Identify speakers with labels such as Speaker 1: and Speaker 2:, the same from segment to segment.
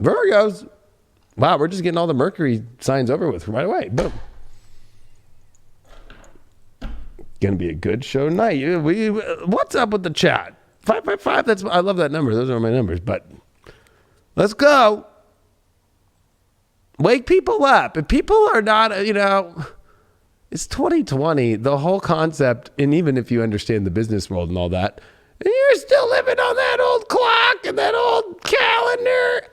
Speaker 1: Virgos. Wow, we're just getting all the Mercury signs over with right away. Boom. Gonna be a good show tonight. What's up with the chat? 555. I love that number. Those are my numbers. But let's go. Wake people up. If people are not, it's 2020. The whole concept, and even if you understand the business world and all that, you're still living on that old clock and that old calendar.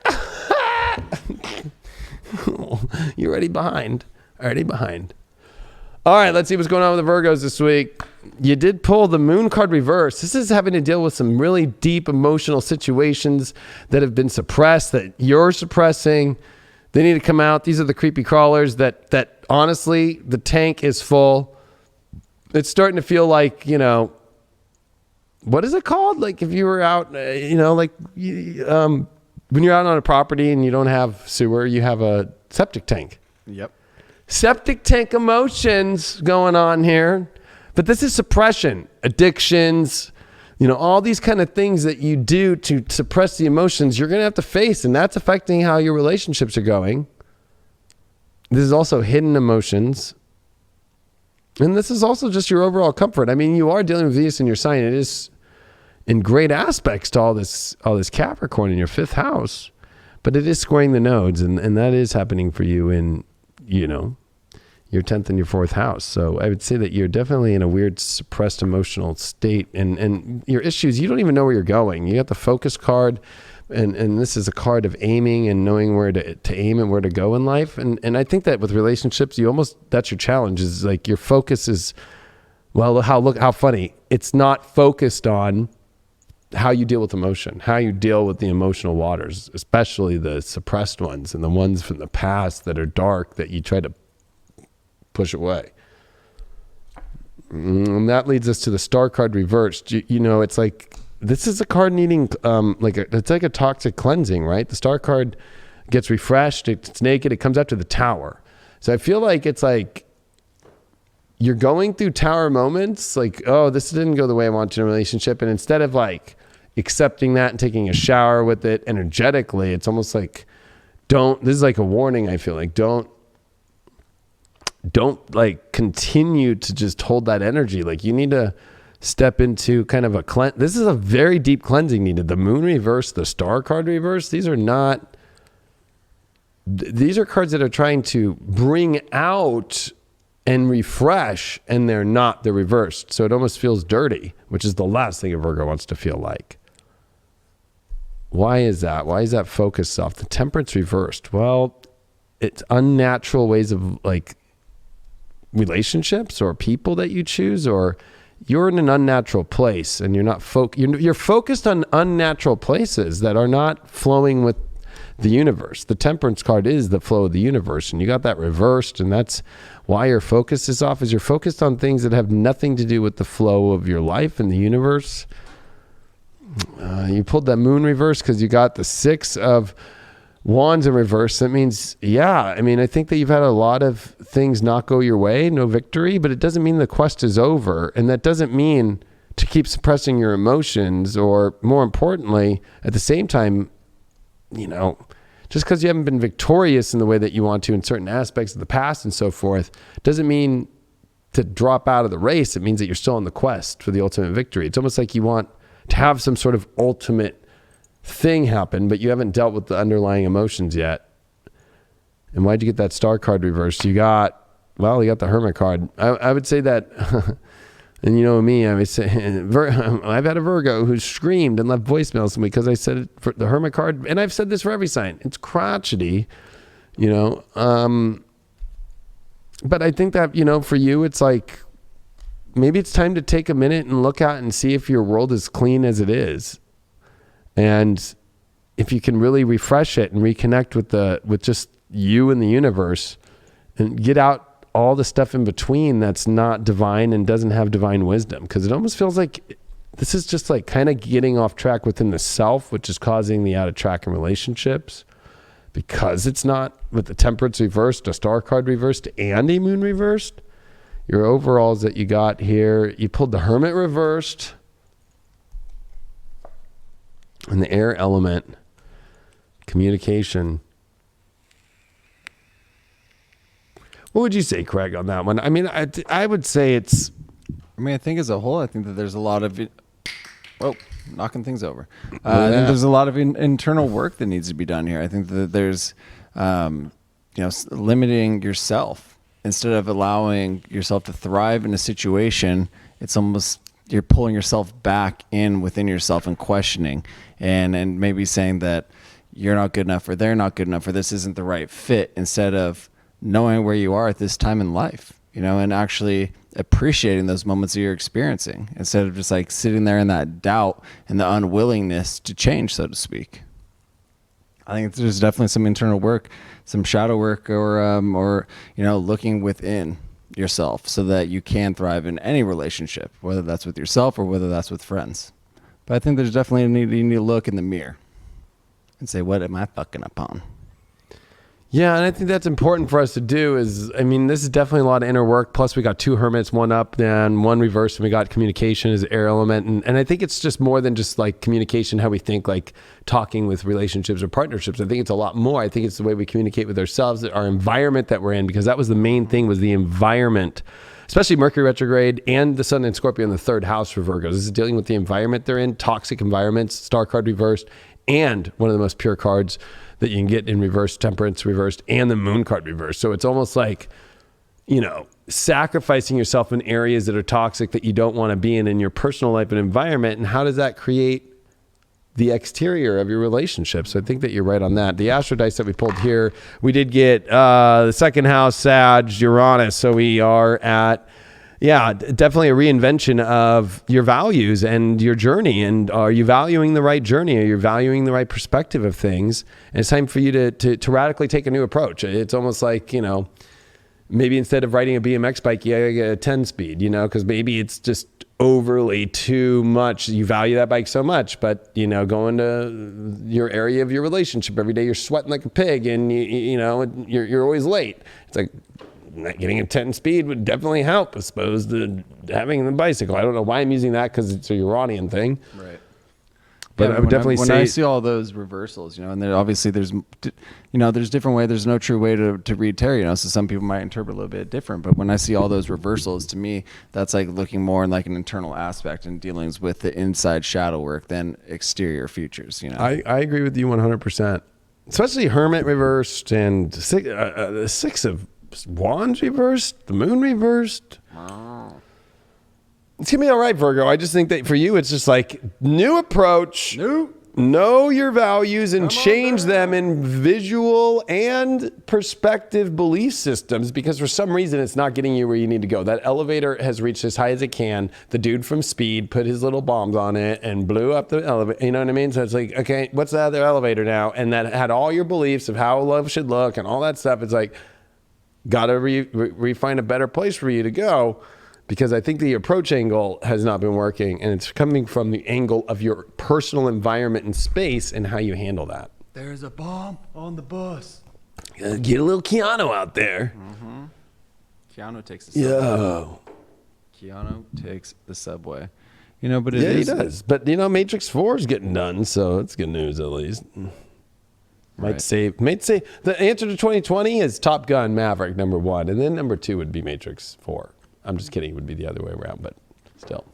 Speaker 1: You're already behind. All right, let's see what's going on with the Virgos this week. You did pull the Moon card reverse. This is having to deal with some really deep emotional situations that have been suppressed, that you're suppressing. They need to come out. These are the creepy crawlers that honestly, the tank is full. It's starting to feel like, what is it called? Like if you were out, when you're out on a property and you don't have sewer, you have a septic tank.
Speaker 2: Yep.
Speaker 1: Septic tank emotions going on here. But this is suppression, addictions, all these kind of things that you do to suppress the emotions you're going to have to face. And that's affecting how your relationships are going. This is also hidden emotions. And this is also just your overall comfort. I mean, you are dealing with Venus in your sign. It is in great aspects to all this Capricorn in your fifth house, but it is squaring the nodes, and that is happening for you in, your 10th and your fourth house. So I would say that you're definitely in a weird suppressed emotional state, and your issues, you don't even know where you're going. You got the focus card, and this is a card of aiming and knowing where to aim and where to go in life. And I think that with relationships, that's your challenge, is like your focus is, look how funny. It's not focused on how you deal with emotion, how you deal with the emotional waters, especially the suppressed ones and the ones from the past that are dark that you try to push away. And that leads us to the star card reversed. It's like, this is a card needing, it's like a toxic cleansing, right? The star card gets refreshed. It's naked. It comes out to the tower. So I feel like it's like you're going through tower moments, like, oh, this didn't go the way I wanted in a relationship. And instead of like accepting that and taking a shower with it energetically, it's almost like, this is like a warning. I feel like don't like continue to just hold that energy. Like you need to step into kind of a cleanse. This is a very deep cleansing needed. The moon reverse, the star card reverse. These are cards that are trying to bring out and refresh, and they're not. They're reversed. So it almost feels dirty, which is the last thing a Virgo wants to feel like. Why is that? Why is that focus off? The temperance reversed. Well, it's unnatural ways of like relationships or people that you choose, or you're in an unnatural place and you're not you're focused on unnatural places that are not flowing with the universe. The temperance card is the flow of the universe, and you got that reversed, and that's why your focus is off, is you're focused on things that have nothing to do with the flow of your life and the universe. You pulled that moon reverse because you got the 6 of Wands in reverse. That means, I think that you've had a lot of things not go your way, no victory, but it doesn't mean the quest is over. And that doesn't mean to keep suppressing your emotions, or more importantly, at the same time, just because you haven't been victorious in the way that you want to in certain aspects of the past and so forth, doesn't mean to drop out of the race. It means that you're still on the quest for the ultimate victory. It's almost like you want to have some sort of ultimate thing happen, but you haven't dealt with the underlying emotions yet. And why'd you get that star card reversed? You got the Hermit card. I would say that, and you know me, I would say, I've had a Virgo who screamed and left voicemails to me because I said it for the Hermit card, and I've said this for every sign. It's crotchety, but I think that, for you, it's like, maybe it's time to take a minute and look out and see if your world is clean as it is. And if you can really refresh it and reconnect with just you and the universe, and get out all the stuff in between that's not divine and doesn't have divine wisdom. Because it almost feels like this is just like kind of getting off track within the self, which is causing the out of track in relationships. because it's not with the Temperance reversed, a star card reversed, and a moon reversed. Your overalls that you got here, you pulled the Hermit reversed and the air element, communication. What would you say, Craig, on that one? I mean, I would say it's...
Speaker 2: I think as a whole, I think that there's a lot of... knocking things over. I think there's a lot of internal work that needs to be done here. I think that there's, limiting yourself. Instead of allowing yourself to thrive in a situation, it's almost you're pulling yourself back in within yourself and questioning and maybe saying that you're not good enough or they're not good enough or this isn't the right fit, instead of knowing where you are at this time in life, and actually appreciating those moments that you're experiencing, instead of just like sitting there in that doubt and the unwillingness to change, so to speak. I think there's definitely some internal work, some shadow work, or looking within yourself so that you can thrive in any relationship, whether that's with yourself or whether that's with friends. But I think there's definitely you need to look in the mirror and say, what am I fucking up on?
Speaker 1: Yeah, and I think that's important for us to do this is definitely a lot of inner work. Plus, we got 2 hermits, 1 up and 1 reversed, and we got communication as air element. And I think it's just more than just like communication, how we think, like talking with relationships or partnerships. I think it's a lot more. I think it's the way we communicate with ourselves, our environment that we're in, because that was the main thing, was the environment, especially Mercury retrograde and the Sun in Scorpio in the 3rd house for Virgos. This is dealing with the environment they're in, toxic environments, star card reversed, and one of the most pure cards that you can get in reverse, Temperance reversed, and the moon card reversed. So it's almost like, sacrificing yourself in areas that are toxic that you don't want to be in your personal life and environment. And how does that create the exterior of your relationship? So I think that you're right on that. The Astro dice that we pulled here, we did get the 2nd house, Sag, Uranus. So we are at, definitely a reinvention of your values and your journey. And are you valuing the right journey? Are you valuing the right perspective of things? And it's time for you to radically take a new approach. It's almost like, maybe instead of riding a BMX bike, you gotta get a 10 speed, because maybe it's just overly too much. You value that bike so much, but going to your area of your relationship every day, you're sweating like a pig and you're always late. It's like, getting a 10 speed would definitely help as opposed to having the bicycle. I don't know why I'm using that, because it's a Uranian thing. Right. But I would definitely say... When
Speaker 2: I see all those reversals, and then obviously there's different ways. There's no true way to read tarot, so some people might interpret a little bit different. But when I see all those reversals, to me, that's like looking more in like an internal aspect and dealings with the inside shadow work than exterior features,
Speaker 1: I agree with you 100%. Especially Hermit reversed and the 6 of Wands reversed, the moon reversed. Oh. It's gonna be all right, Virgo. I just think that for you, it's just like new approach, know your values and change them in visual and perspective belief systems, because for some reason it's not getting you where you need to go. That elevator has reached as high as it can. The dude from Speed put his little bombs on it and blew up the elevator. You know what I mean? So it's like, okay, what's the other elevator now? And that had all your beliefs of how love should look and all that stuff. It's like, got to refine a better place for you to go, because I think the approach angle has not been working, and it's coming from the angle of your personal environment and space and how you handle that.
Speaker 2: There's a bomb on the bus.
Speaker 1: Get a little Keanu out there.
Speaker 2: Mm-hmm. Keanu takes the subway. Keanu takes the subway. But
Speaker 1: he does. But Matrix 4 is getting done, so it's good news at least. Might say the answer to 2020 is Top Gun Maverick #1, and then #2 would be Matrix 4. I'm just kidding, it would be the other way around, but still.